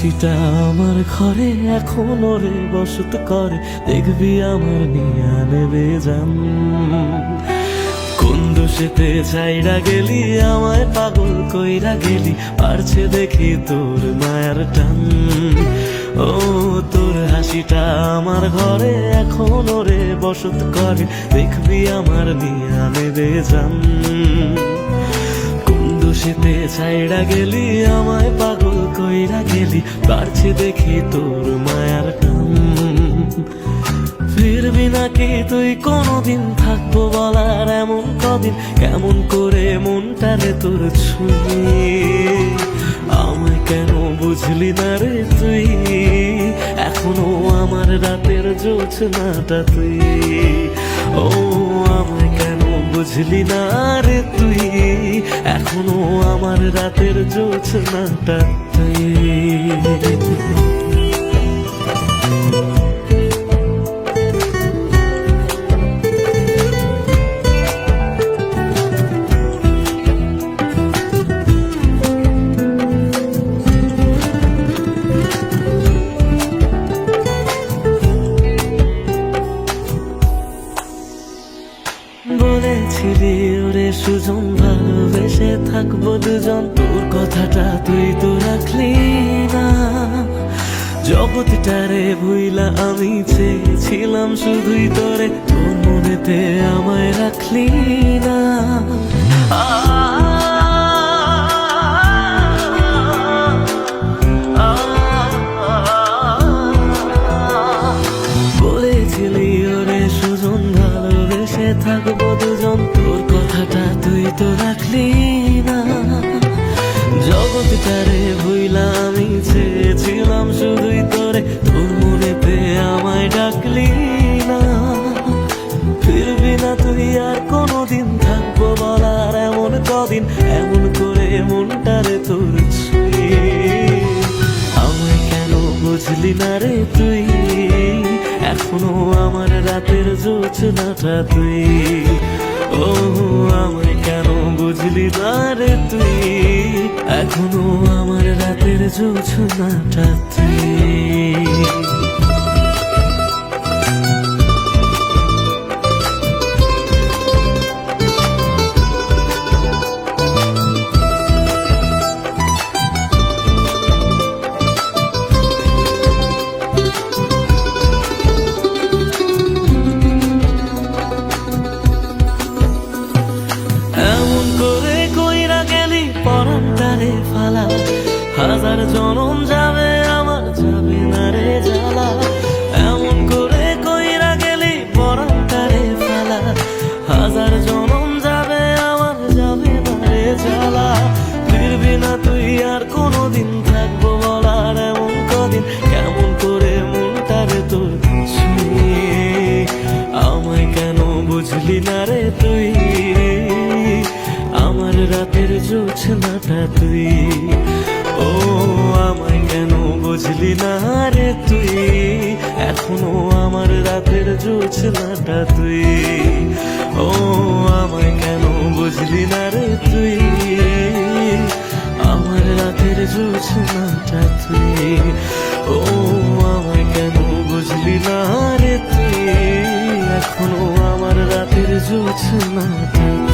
হাসিটা আমার ঘরে এখনো রে বসত করে, দেখবি আমার নিয়া নেবে জান। কোন দোষেতে ছাইরা গেলি আমায় পাগল কইরা গেলি, পারছে দেখি তোর মায়ার টান। ও তোর হাসিটা আমার ঘরে এখনো রে বসত করে, দেখবি আমার নিয়া নেবে জান। কোন দোষেতে ছাইরা গেলি আমায় পাগল কইরা গেলি, পারছে দেখি তোর মায়ার টান। ফিরবি নাকি তুই কোনদিন, থাকবো বলার এমন কদিন, কেমন করে মনটারে তোর ছুঁয়ে। আমায় কেন বুঝলি না রে তুই, এখনো আমার রাতের জোছনাটা তুই। ও আমায় কেন বুঝলি না রে তুই, এখনো আমার রাতের জোছনাটা তুই। বলেছিলি ওরে সুজন ভালোবেসে থাকবো দুজন, তোর কথাটা তুই তো রাখলি না। জগৎটারে ভুইলা আমি চেয়েছিলাম শুধুই তোরে, তোর মনেতে আমায় রাখলি না। বলেছিলি ওরে সুজন ভালোবেসে থাকবো দুজন, তোর কথাটা তুই তো রাখলি না। জগৎটারে ভুইলা আমি চেয়েছিলাম শুধুই তোরে, তোর মনেতে আমায় ডাকলি না। ফিরবি না তুই আর কোনদিন, থাকবো বলার এমন কদিন, এমন করে মনটারে তোর ছুঁয়ে। আমায় কেন বুঝলি না রে তুই, এখনো আমার রাতের জোছনাটা তুই। ও আমায় কেন বুঝলি না রে তুই, এখনো আমার রাতের জোছনাটা তুই। পরান্তারে ফালা, হাজার জনম যাবে আমার যাবে না রে জ্বালা। এমন করে কইরা গেলি পরান্তারে ফালা, হাজার জনম যাবে আমার যাবে না রে জ্বালা। ফিরবি না তুই আর কোনদিন, থাকবো বলার এমন কদিন, কেমন করে মনটারে তোর ছুঁয়ে। আমায় কেন বুঝলি না রে তুই, আমার রাতের জোছনাটা তুই। ও আমায় কেন বুঝলি না রে তুই, এখনো আমার রাতের জোছনাটা তুই। ও আমায় কেন বুঝলি না রে তুই, আমার রাতের জোছনাটা তুই। ও আমায় কেন বুঝলি না রে তুই, এখনো আমার রাতের জোছনাটা।